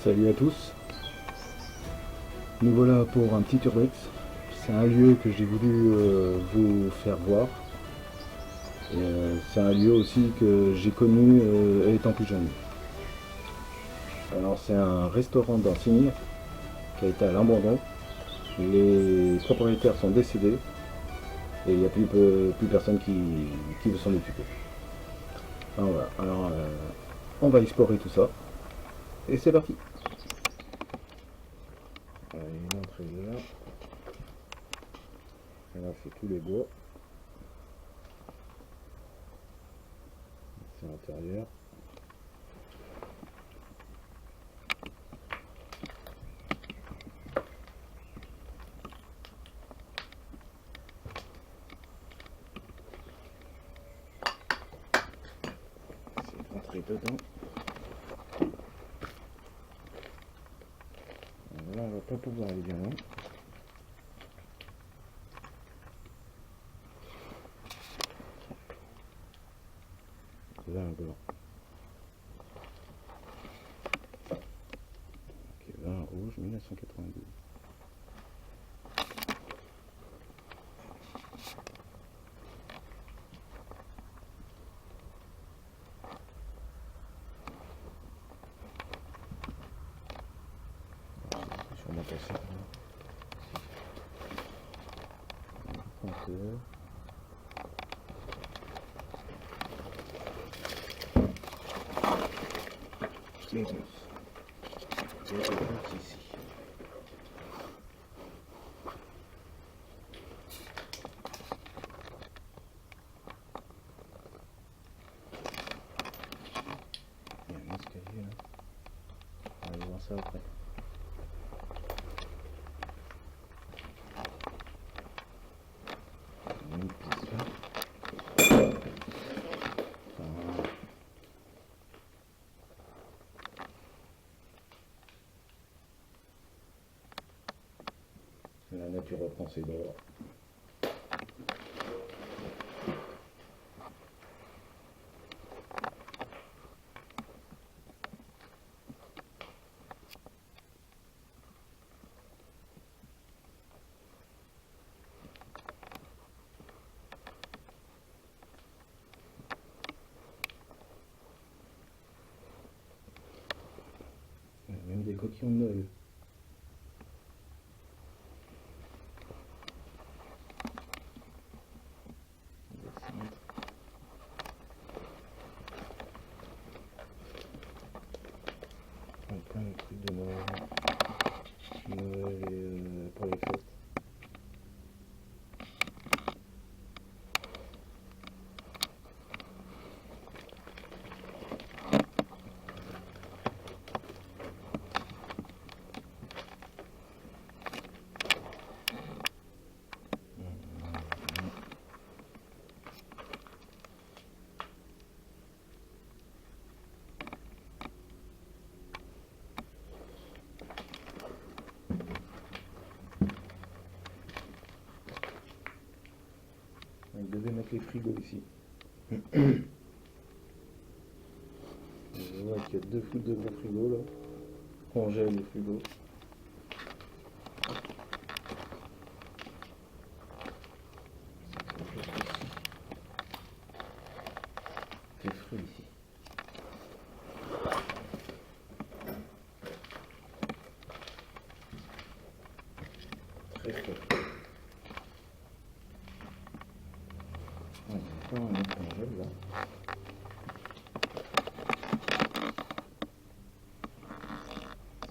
Salut à tous, nous voilà pour un petit urbex. C'est un lieu que j'ai voulu vous faire voir. Et, c'est un lieu aussi que j'ai connu étant plus jeune. Alors c'est un restaurant d'Ansigny qui a été à l'abandon. Les propriétaires sont décédés et il n'y a plus personne qui veut s'en occuper. Alors voilà, on va explorer tout ça. Et c'est parti. Alors, il y a une entrée là. Et là c'est tous les bois. C'est l'intérieur. C'est rentrer dedans. Là on va pas pouvoir aller bien loin. Là un blanc. Ok, là un rouge 1992. Je vais monter ça. Pointeur. Les gonces. Les gonces ici. Il y a un escalier là. On va aller voir ça après. Une piste là. Voilà. La nature reprend ses droits. Il y a même des coquillons de Noël. Plein de trucs de Noël. Noël et pour les fêtes. Il devait mettre les frigos ici. Je vois qu'il y a deux de gros frigos là. Congèle les frigos. Des fruits ici. Très frais. Ouais, il y a encore un autre congèle là.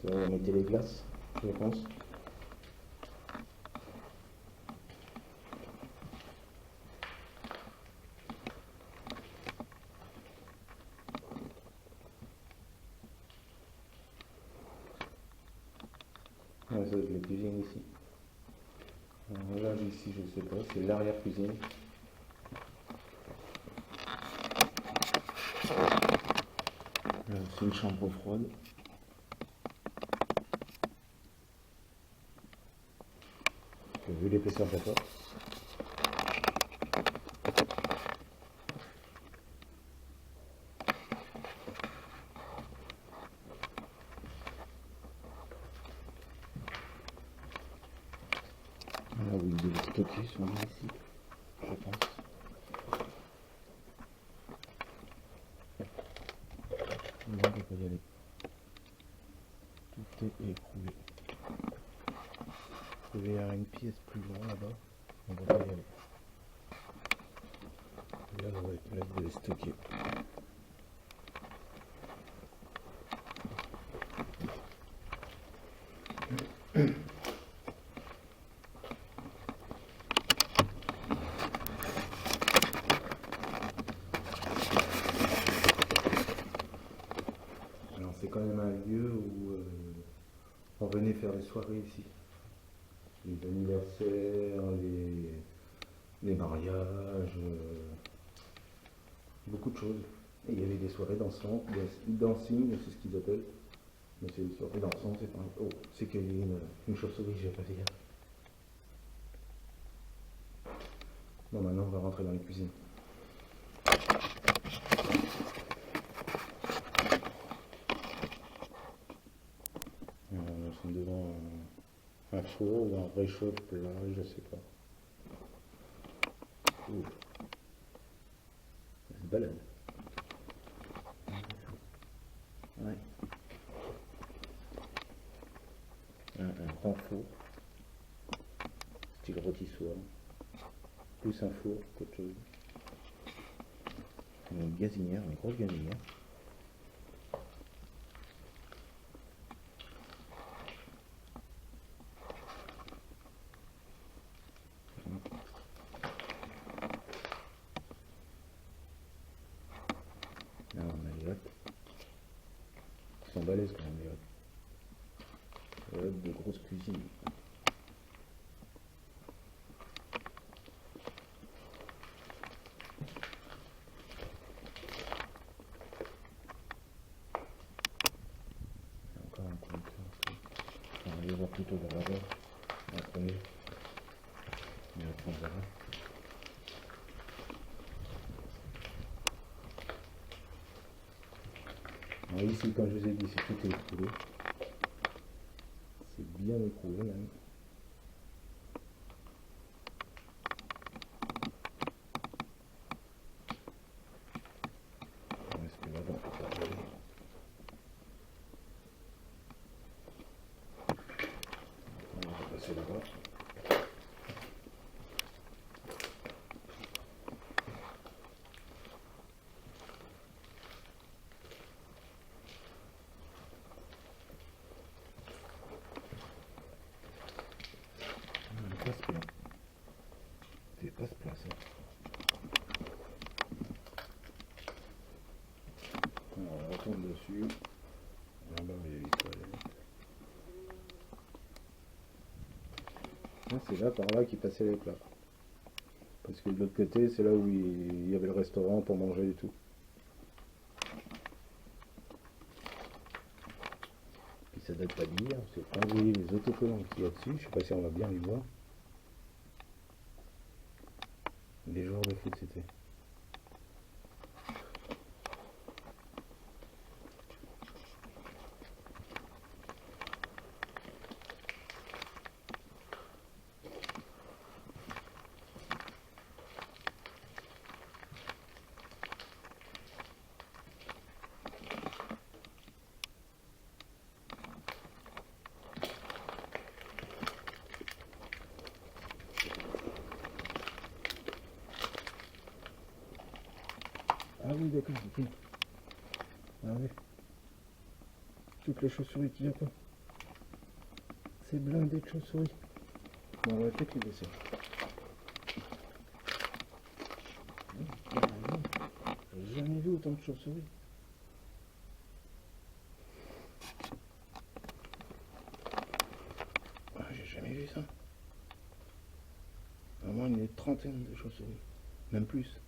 Ça va mettre les glaces, je pense. Ouais, ça doit être la cuisine ici. Alors là, ici, je sais pas, c'est l'arrière-cuisine. Là, c'est une chambre froide. Vu l'épaisseur de la porte. stockés sont mis ici, je pense. Non, on peut pas y aller. Tout est écroulé. Il devait y avoir une pièce plus loin là-bas. On va pas y aller. Là, ouais, là, vous allez stocker. Alors, c'est quand même un lieu où on venait faire des soirées ici. Les anniversaires, les mariages, beaucoup de choses. Et il y avait des soirées dansantes, dancing, c'est ce qu'ils appellent. Mais c'est une soirée dansante, c'est pareil. Oh, c'est qu'il y a une chauve-souris, j'ai pas fait gaffe. Bon, maintenant on va rentrer dans les cuisines. Nous sommes devant un four ou un réchauffe plat, je sais pas. Ouh. Ça se balade. Ouais. Un grand four, style rôtissoir, plus un four qu'autre chose. Une gazinière, une grosse gazinière. Là on a les hottes. Ils sont balèzes quand même les hottes. Les hottes de grosse cuisine. Encore un compteur. On va aller voir plutôt vers là-bas. En premier. Et après on verra. Alors ici, comme je vous ai dit, c'est tout écroulé. C'est bien écroulé même. Est-ce que là-bas on peut pas aller? On va passer là-bas. Passe-plat. C'est passe-plat ça. Alors on retourne dessus. Là-bas il y a les toilettes. Ah, c'est là par là qu'ils passaient les plats. Parce que de l'autre côté c'est là où il y avait le restaurant pour manger et tout. Puis ça date pas d'hier, c'est quand vous voyez les autocollants qu'il y a dessus, je sais pas si on va bien les voir. Les joueurs de foot c'était. Ah oui d'accord, ok. Ah oui. Toutes les chauves-souris qu'il y a quoi. C'est blindé de chauves-souris. Bon, on va peut-être les laisser. J'ai jamais vu autant de chauves-souris. Ah, j'ai jamais vu ça. Vraiment une trentaine de chauves-souris. Même plus.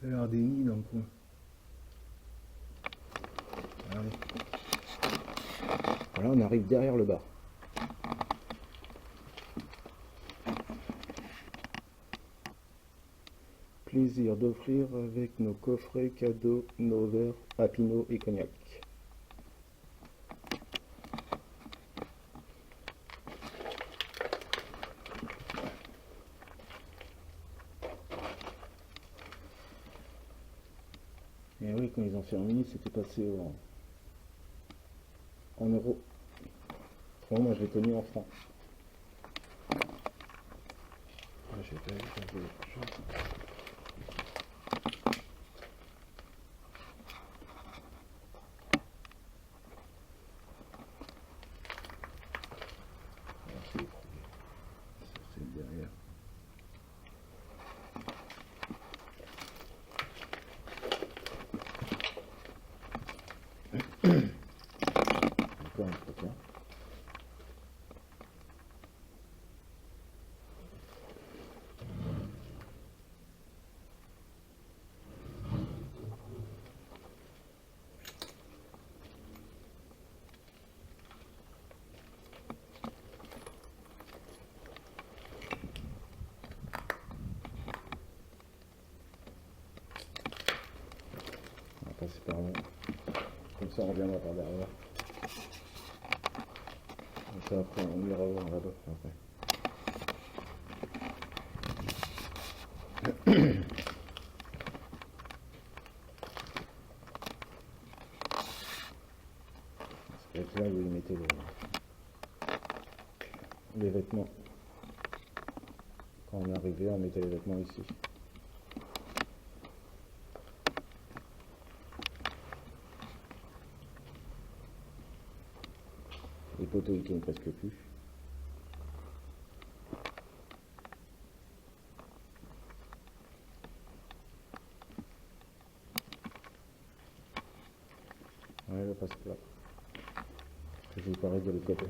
Il y a des nids dans le coin. Regardez. Voilà, on arrive derrière le bar. Plaisir d'offrir avec nos coffrets cadeaux, nos verres à Pinot et cognac. quand ils ont fermé, c'était passé en euros. Bon, moi je l'ai tenu en francs. J'ai pas vu quand j'ai autre chose. C'est écroulé. Ça c'est derrière. Encore un truc, hein. On va passer par là. Comme ça on reviendra par derrière. Comme ça après on ira voir là-bas après. C'est là où ils mettaient les vêtements. Quand on arrivait, on mettait les vêtements ici. Les poteaux ils tiennent presque plus. Ouais, là passe là. Je vais pareil de l'autre côté.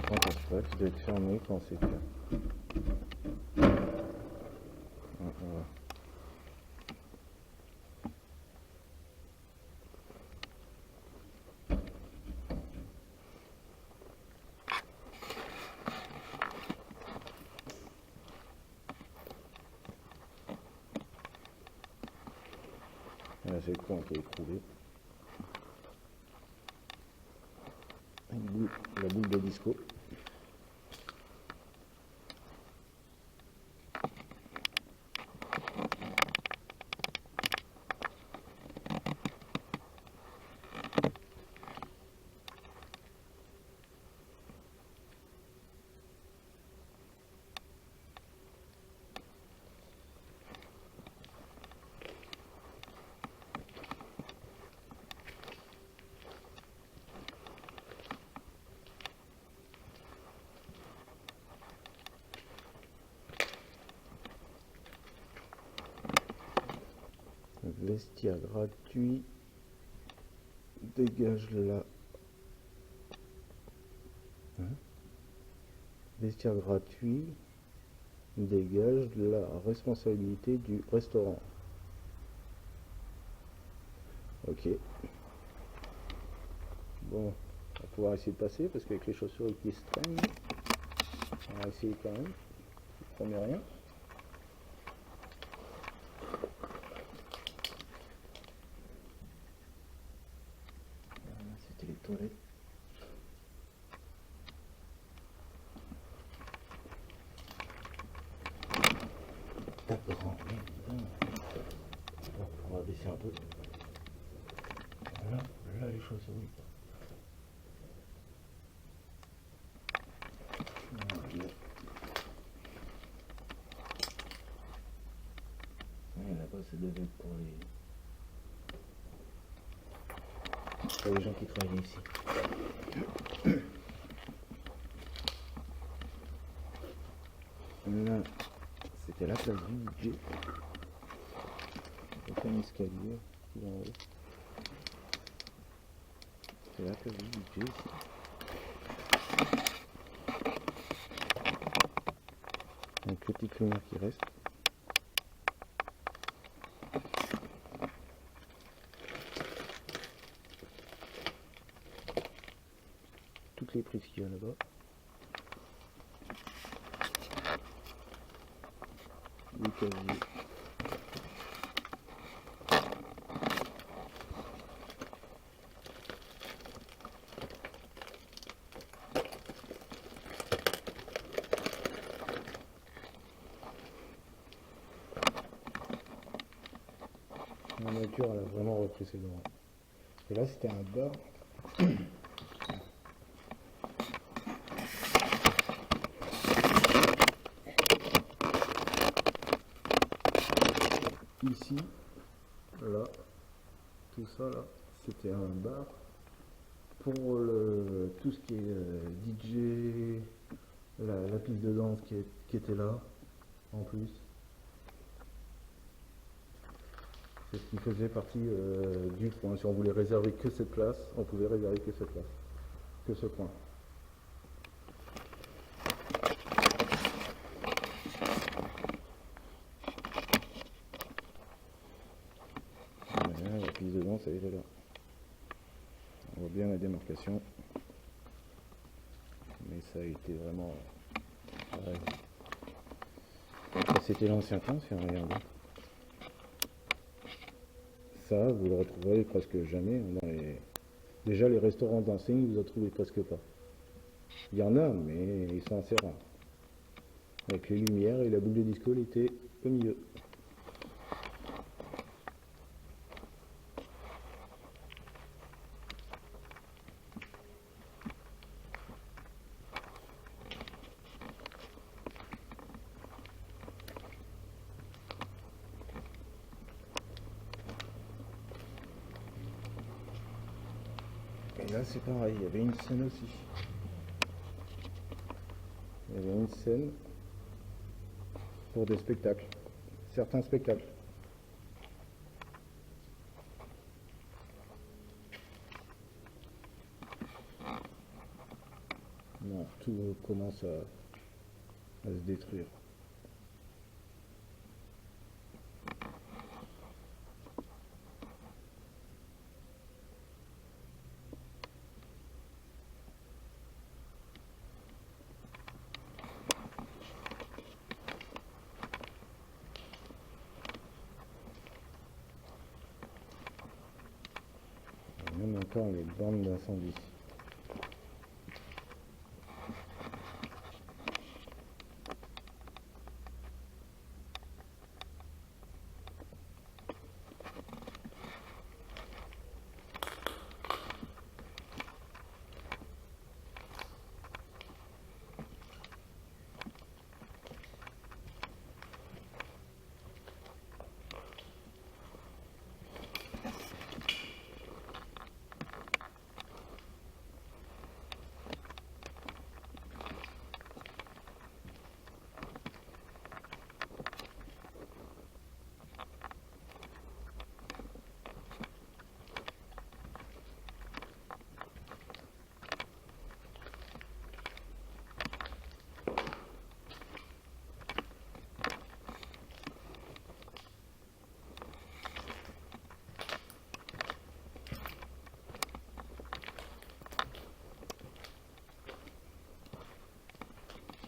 Quand on se passe, ça doit être fermé quand c'est clair. Voilà. Là, c'est le coin qui est écroulé. La boule de disco. Vestiaire gratuit, dégage la... Vestiaire gratuit, dégage la responsabilité du restaurant. Ok. Bon, on va pouvoir essayer de passer parce qu'avec les chaussures qui se traînent, on va essayer quand même. Je promets rien. C'était les toilettes. D'accord, on va baisser un peu. Là les chaussures, oui. Là-bas, c'est devait être pour les gens qui travaillent ici. Là, c'était la place du budget. Il y a un escalier qui va en haut. C'est la place du budget ici. Un petit lumière qui reste. Toutes les prises qu'il y a là-bas. Les casiers. La nature, elle a vraiment repris ses droits. Et là, c'était un bar. Ici, là, tout ça là, c'était un bar pour tout ce qui est DJ, la piste de danse qui était là, en plus. C'est ce qui faisait partie du coin. Si on voulait réserver que cette place, on pouvait réserver que cette place, que ce coin. Voilà, la piste de danse, elle était là. On voit bien la démarcation. Mais ça a été vraiment... Ouais. C'était l'ancien coin, si on regarde. Ça, vous le retrouverez presque jamais dans les... Déjà, les restaurants d'enseigne, vous en trouvez presque pas. Il y en a, mais ils sont assez rares. Avec les lumières et la boule de disco, elle était au milieu. Et là, c'est pareil, il y avait une scène aussi. Il y avait une scène pour des spectacles. Certains spectacles. Non, tout commence à se détruire. Et même encore les bandes d'incendie.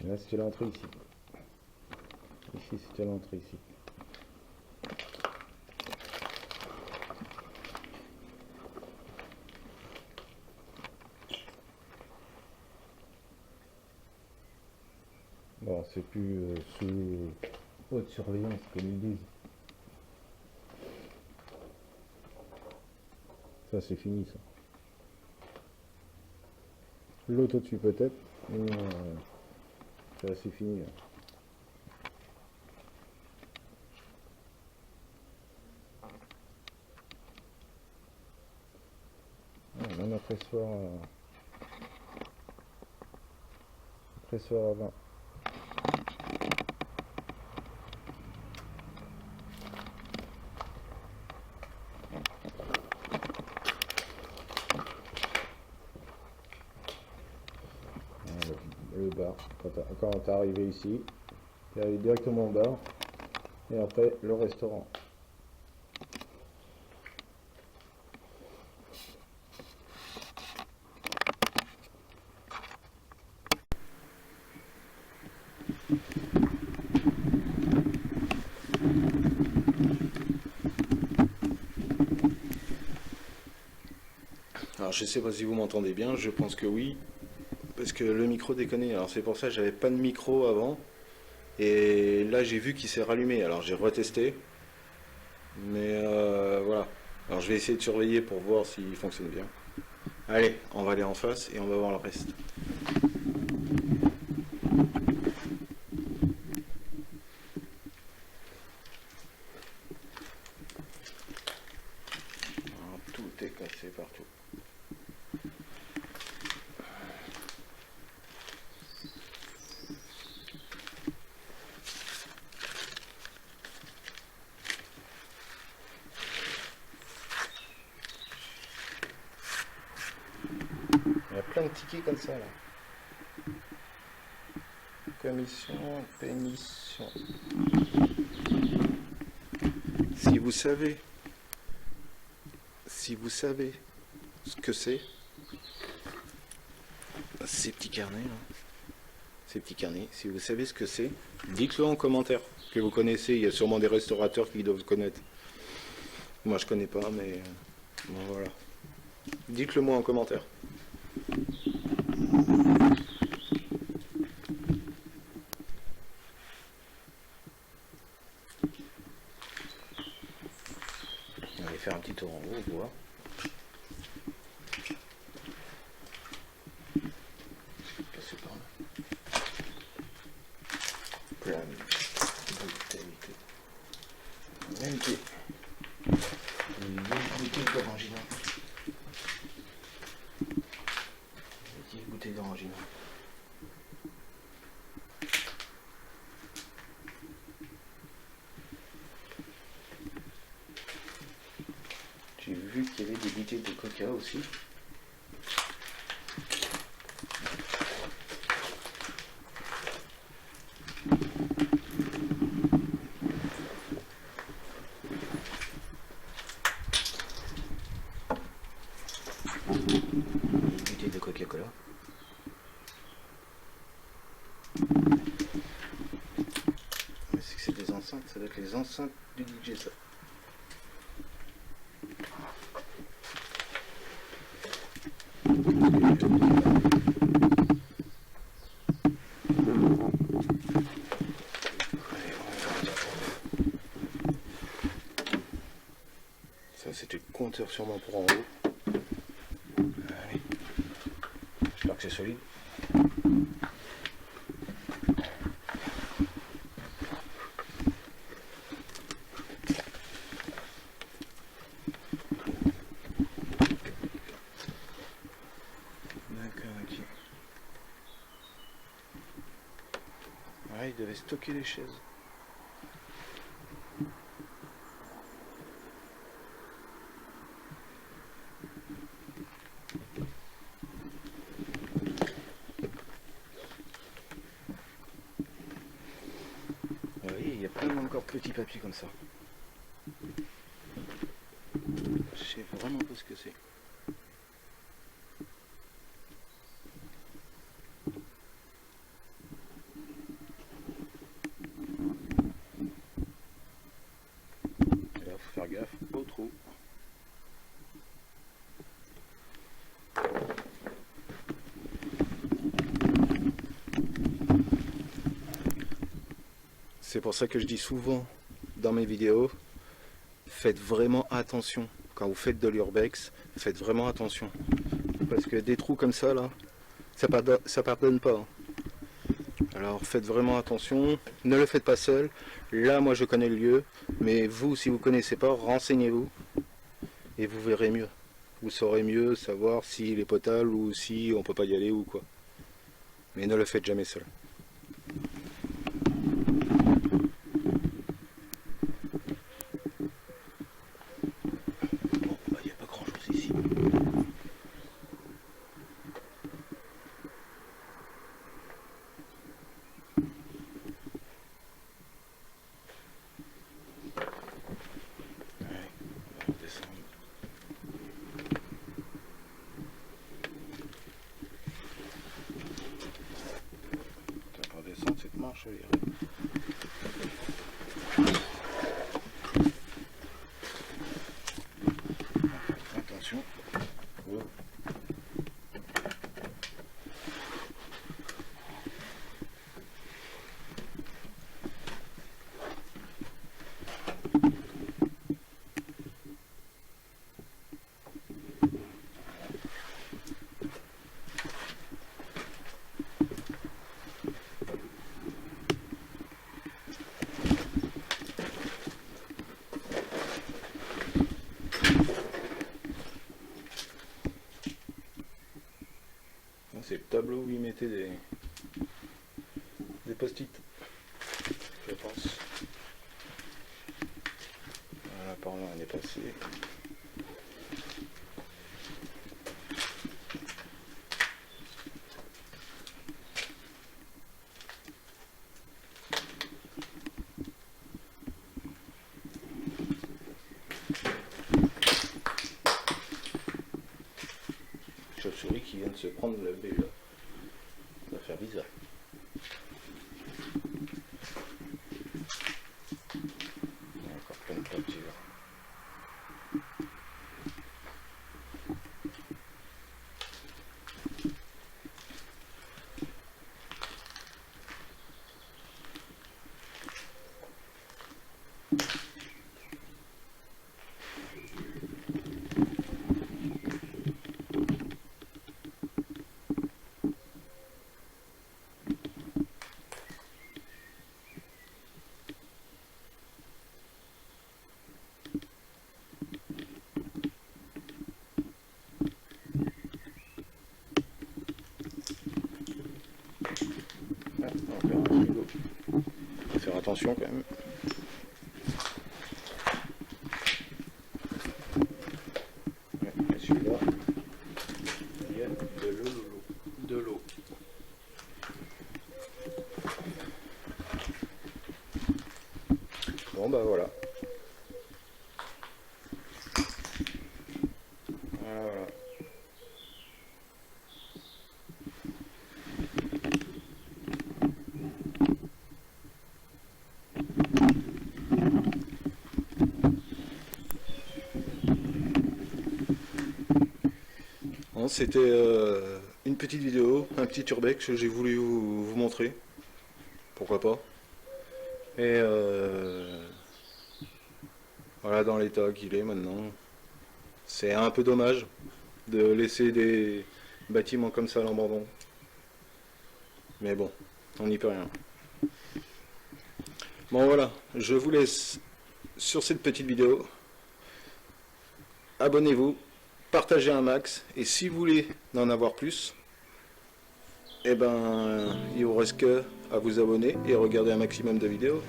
Et là, c'était l'entrée ici. Ici, c'était l'entrée ici. Bon, c'est plus sous haute surveillance, comme ils disent. Ça, c'est fini, ça. L'autre au-dessus, peut-être, mais c'est fini. Là. Ah, même un pressoir avant. Le bar, quand t'es arrivé ici, t'es arrivé directement au bar, et après le restaurant. Alors je sais pas si vous m'entendez bien, je pense que oui, parce que le micro déconnait, alors c'est pour ça que j'avais pas de micro avant, et là j'ai vu qu'il s'est rallumé, alors j'ai retesté, mais voilà. Alors je vais essayer de surveiller pour voir s'il fonctionne bien. Allez, on va aller en face et on va voir le reste. Alors, tout est cassé partout. Il y a plein de tickets comme ça là. Commission, pénition. Si vous savez ce que c'est, ces petits carnets là, si vous savez ce que c'est, dites-le en commentaire, que vous connaissez, il y a sûrement des restaurateurs qui doivent connaître. Moi je connais pas, mais bon, voilà. Dites-le moi en commentaire. On va aller faire un petit tour en haut, voir. Passer par là. Plein de bouteilles. Même qui une bouteille d'orangina. Une bouteille d'orangina. J'ai vu qu'il y avait des bouteilles de coca aussi. Une bouteille de Coca-Cola. Mais c'est que c'est des enceintes, ça doit être les enceintes du DJ ça. Ça c'était le compteur sûrement pour en haut. Allez. J'espère que c'est solide. D'accord, ok. Ouais, il devait stocker les chaises. Oui, il y a plein encore de petits papiers comme ça. Je sais vraiment pas ce que c'est. Et là, faut faire gaffe au trou. C'est pour ça que je dis souvent dans mes vidéos, faites vraiment attention. Quand vous faites de l'urbex, faites vraiment attention. Parce que des trous comme ça, là, ça pardonne pas. Alors faites vraiment attention, ne le faites pas seul. Là, moi je connais le lieu, mais vous, si vous ne connaissez pas, renseignez-vous et vous verrez mieux. Vous saurez mieux savoir s'il est potable ou si on peut pas y aller ou quoi. Mais ne le faites jamais seul. Bon, bah, il n'y a pas grand chose ici. tableau où il mettait des post-it, je pense. Voilà, par là on est passé. Chauve-souris qui vient de se prendre le B là. Ça va faire bizarre. Il y a encore plein de papiers là. Ah, encore un frigo. Faut faire attention quand même. Ouais, et celui-là, il y a de l'eau. Bon bah voilà. Voilà. Bon, c'était une petite vidéo, un petit urbex que j'ai voulu vous montrer. Pourquoi pas. Et voilà dans l'état qu'il est maintenant. C'est un peu dommage de laisser des bâtiments comme ça à l'abandon. Mais bon, on n'y peut rien. Bon voilà, je vous laisse sur cette petite vidéo. Abonnez-vous, partagez un max, et si vous voulez en avoir plus, eh ben il vous reste que à vous abonner et regarder un maximum de vidéos.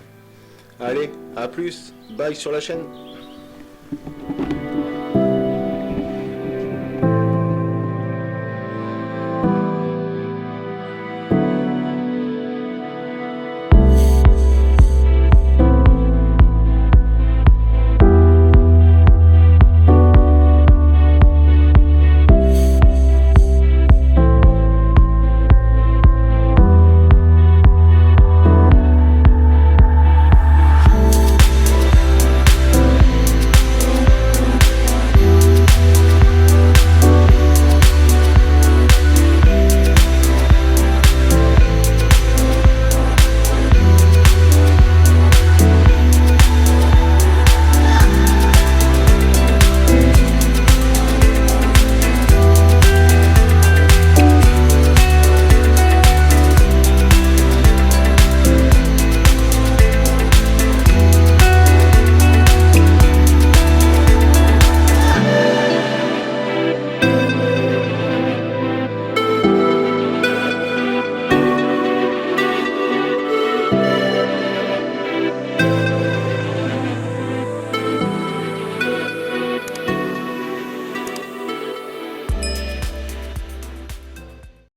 Allez, à plus, bye sur la chaîne.